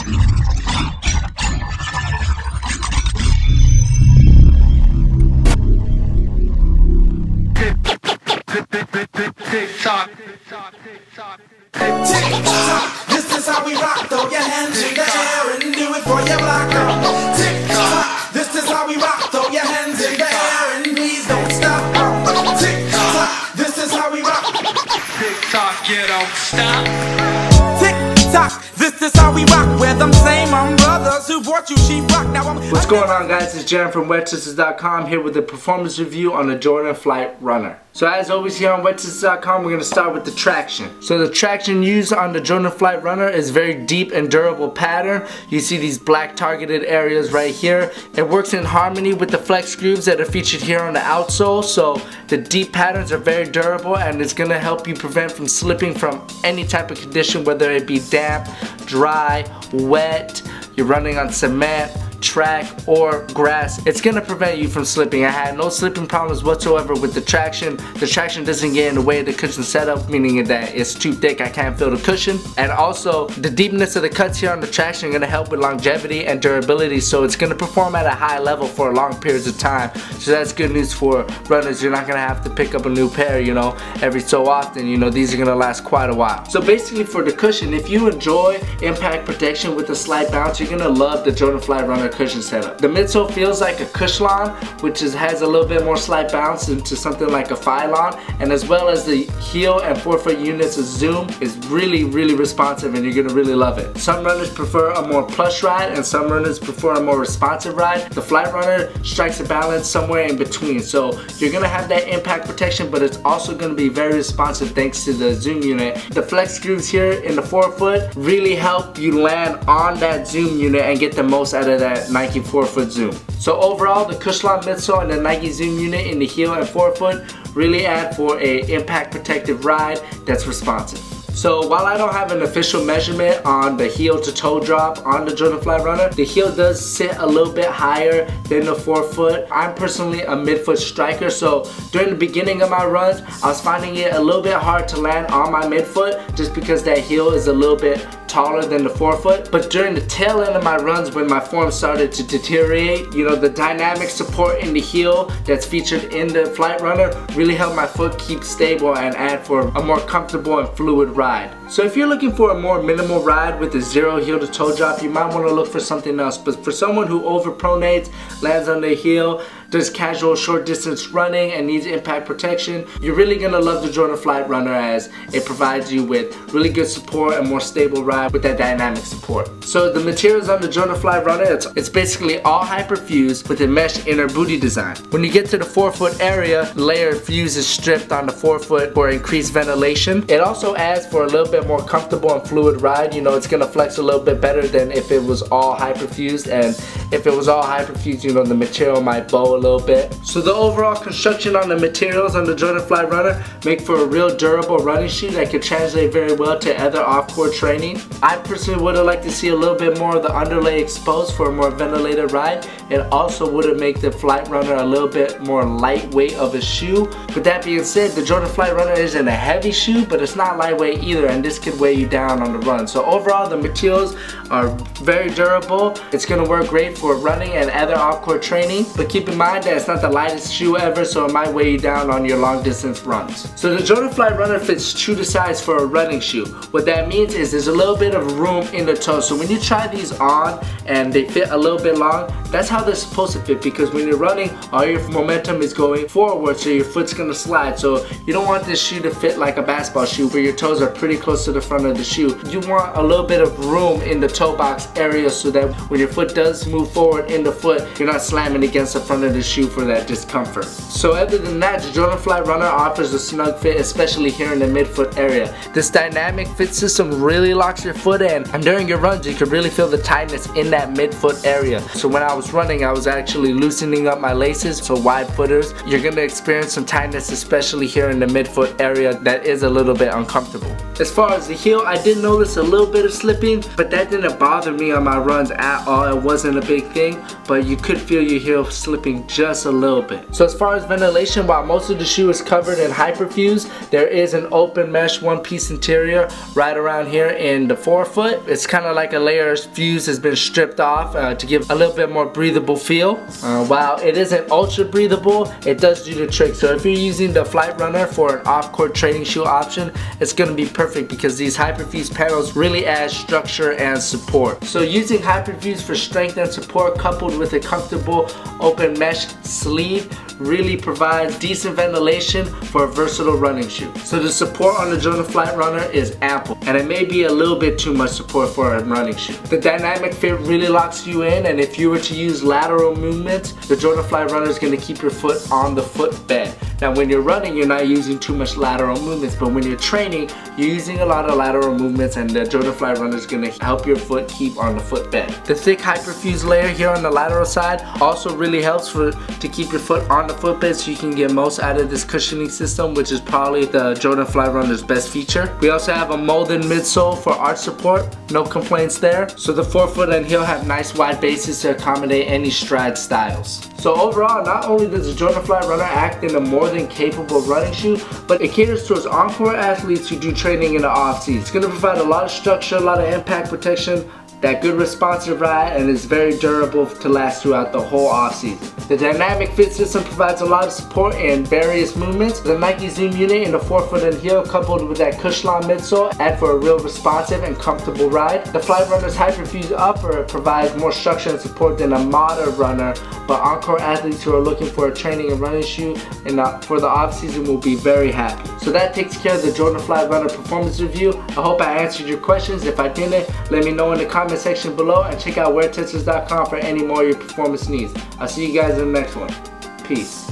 Tick-tock, this is how we rock. Throw your hands in the air and do it for your block. Tick-tock, this is how we rock. Throw your hands in the air and please don't stop. Tick-tock, this is how we rock. Tick-tock, you don't stop. Tick-tock, this is how we rock. We're them same brothers who brought you sheetrock. Now What's going on, guys? It's Jeremy from WetSisters.com here with a performance review on the Jordan Flight Runner. So as always here on WetSisters.com, we're going to start with the traction. So the traction used on the Jordan Flight Runner is very deep and durable pattern. You see these black targeted areas right here. It works in harmony with the flex grooves that are featured here on the outsole. So the deep patterns are very durable and it's going to help you prevent from slipping from any type of condition, whether it be damp, dry, wet, you're running on cement, track, or grass. It's gonna prevent you from slipping. I had no slipping problems whatsoever with the traction. The traction doesn't get in the way of the cushion setup, meaning that it's too thick, I can't feel the cushion. And also, the deepness of the cuts here on the traction are gonna help with longevity and durability, so it's gonna perform at a high level for long periods of time. So that's good news for runners. You're not gonna have to pick up a new pair, you know, every so often. You know, these are gonna last quite a while. So basically for the cushion, if you enjoy impact protection with a slight bounce, you're gonna love the Jordan Flight Runner cushion setup. The midsole feels like a Cushlon, which has a little bit more slight bounce into something like a Phylon, and as well as the heel and forefoot units of Zoom is really responsive, and you're gonna really love it. Some runners prefer a more plush ride and some runners prefer a more responsive ride. The Flight Runner strikes a balance somewhere in between, so you're gonna have that impact protection, but it's also gonna be very responsive thanks to the Zoom unit. The flex grooves here in the forefoot really help you land on that Zoom unit and get the most out of that Nike forefoot Zoom. So overall, the Cushlon midsole and the Nike Zoom unit in the heel and forefoot really add for a impact protective ride that's responsive. So while I don't have an official measurement on the heel to toe drop on the Jordan Flight Runner, the heel does sit a little bit higher than the forefoot. I'm personally a midfoot striker, so during the beginning of my runs, I was finding it a little bit hard to land on my midfoot just because that heel is a little bit taller than the forefoot. But during the tail end of my runs, when my form started to deteriorate, you know, the dynamic support in the heel that's featured in the Flight Runner really helped my foot keep stable and add for a more comfortable and fluid ride. So if you're looking for a more minimal ride with a zero heel to toe drop, you might want to look for something else. But for someone who overpronates, lands on their heel, does casual short distance running and needs impact protection, you're really gonna love the Jordan Flight Runner, as it provides you with really good support and more stable ride with that dynamic support. So the materials on the Jordan Flight Runner, it's basically all hyperfused with a mesh inner booty design. When you get to the forefoot area, the layer of fuse is stripped on the forefoot for increased ventilation. It also adds for a little bit more comfortable and fluid ride. You know, it's gonna flex a little bit better than if it was all hyperfused, and if it was all hyperfused, you know, the material might bow a little bit. So the overall construction on the materials on the Jordan Flight Runner make for a real durable running shoe that could translate very well to other off-court training. I personally would have liked to see a little bit more of the underlay exposed for a more ventilated ride. It also would have made the Flight Runner a little bit more lightweight of a shoe. With that being said, the Jordan Flight Runner isn't a heavy shoe, but it's not lightweight either, and this could weigh you down on the run. So overall, the materials are very durable. It's gonna work great for running and other off-court training, but keep in mind that it's not the lightest shoe ever, so it might weigh you down on your long distance runs. So the Jordan Flight Runner fits true to size for a running shoe. What that means is there's a little bit of room in the toe. So when you try these on and they fit a little bit long, that's how they're supposed to fit, because when you're running, all your momentum is going forward, so your foot's gonna slide. So you don't want this shoe to fit like a basketball shoe where your toes are pretty close to the front of the shoe. You want a little bit of room in the toe box area so that when your foot does move forward in the foot, you're not slamming against the front of the shoe for that discomfort. So other than that, the Jordan Flight Runner offers a snug fit, especially here in the midfoot area. This dynamic fit system really locks your foot in, and during your runs you can really feel the tightness in that midfoot area. So when I was running, I was actually loosening up my laces. So wide footers, you're gonna experience some tightness, especially here in the midfoot area, that is a little bit uncomfortable. As far as the heel, I did notice a little bit of slipping, but that didn't bother me on my runs at all. It wasn't a big thing, but you could feel your heel slipping just a little bit. So as far as ventilation, while most of the shoe is covered in hyperfuse, there is an open mesh one-piece interior right around here in the forefoot. It's kind of like a layer of fuse has been stripped off to give a little bit more breathable feel. While it isn't ultra breathable, it does do the trick. So if you're using the Flight Runner for an off-court training shoe option, it's going to be perfect because these hyperfuse panels really add structure and support. So using hyperfuse for strength and support coupled with a comfortable open mesh sleeve really provides decent ventilation for a versatile running shoe. So the support on the Jordan Flight Runner is ample, and it may be a little bit too much support for a running shoe. The dynamic fit really locks you in, and if you were to use lateral movements, the Jordan Flight Runner is going to keep your foot on the footbed. Now when you're running, you're not using too much lateral movements, but when you're training, you're using a lot of lateral movements, and the Jordan Flight Runner is going to help your foot keep on the footbed. The thick hyperfuse layer here on the lateral side also really helps to keep your foot on the footbed, so you can get most out of this cushioning system, which is probably the Jordan Flight Runner's best feature. We also have a molded midsole for arch support, no complaints there. So the forefoot and heel have nice wide bases to accommodate any stride styles. So overall, not only does the Jordan Flight Runner act in a more than capable running shoe, but it caters towards on-court athletes who do training in the off-season. It's going to provide a lot of structure, a lot of impact protection, that good responsive ride, and is very durable to last throughout the whole off-season. The dynamic fit system provides a lot of support in various movements. The Nike Zoom unit in the forefoot and heel coupled with that Cushlon midsole add for a real responsive and comfortable ride. The Flight Runner's hyperfuse upper provides more structure and support than a modern runner, but on-court athletes who are looking for a training and running shoe for the off-season will be very happy. So that takes care of the Jordan Flight Runner performance review. I hope I answered your questions. If I didn't, let me know in the comments section below, and check out weartesters.com for any more of your performance needs. I'll see you guys in the next one. Peace.